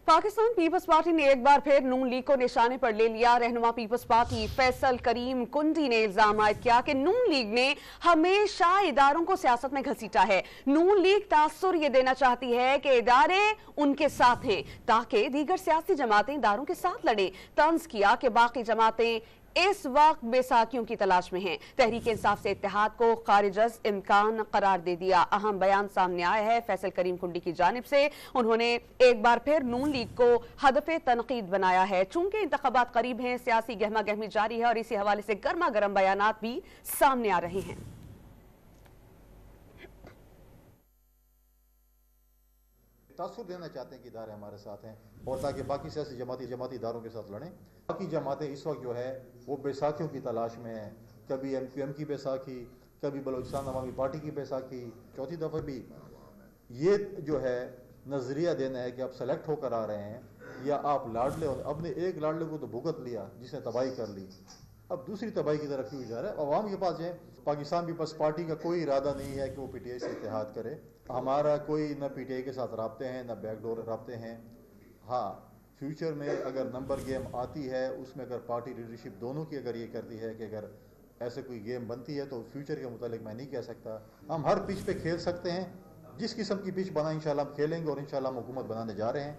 Pakistan peoples party ने एक बार फिर नून लीग को निशाने पर ले लिया। रहनुमा पीपल्स पार्टी फैसल करीम कुंडी ने इल्जाम आयद किया कि नून लीग ने हमेशा इदारों को सियासत में घसीटा है। नून लीग तासुर ये देना चाहती है कि इदारे उनके साथ हैं ताकि दीगर सियासी जमातें इदारों के साथ लड़ें। तंज किया कि बाकी जमातें इस वक्त बेसाखियों की तलाश में हैं। तहरीक इंसाफ से इत्तेहाद को खारिज इम्कान करार दे दिया। अहम बयान सामने आया है फैसल करीम कुंडी की जानिब से। उन्होंने एक बार फिर नून लीग को हदफे तनकीद बनाया है। चूंकि इंतखाबात करीब हैं, सियासी गहमा गहमी जारी है और इसी हवाले से गर्मा गर्म बयानात भी सामने आ रहे हैं। तासुर देना चाहते हैं कि इदारे हमारे साथ हैं और ताकि बाकी सियासी जमाती इदारों के साथ लड़ें। बाकी जमातें इस वक्त जो है वो बैसाखियों की तलाश में हैं। कभी MQM की बैसाखी, कभी बलोचिस्तान अवामी पार्टी की बैसाखी। चौथी दफ़ा भी ये जो है नज़रिया देना है कि आप सेलेक्ट होकर आ रहे हैं या आप लाडले हो। अपने एक लाडले को तो भुगत लिया जिसने तबाही कर ली, अब दूसरी तबाही की तरफ क्यों जा रहा है। अवाम के पास है पाकिस्तान पीपल्स पार्टी का कोई इरादा नहीं है कि वो PTI से इत्तेहाद करे। हमारा कोई न PTI के साथ राब्ते हैं न बैकडोर राब्ते हैं। हाँ, फ्यूचर में अगर नंबर गेम आती है उसमें अगर पार्टी लीडरशिप दोनों की अगर ये करती है कि अगर ऐसे कोई गेम बनती है तो फ्यूचर के मुतालिक मैं नहीं कह सकता। हम हर पिच पे खेल सकते हैं, जिस किस्म की पिच बना इंशाल्लाह हम खेलेंगे और इंशाल्लाह हम हुकूमत बनाने जा रहे हैं।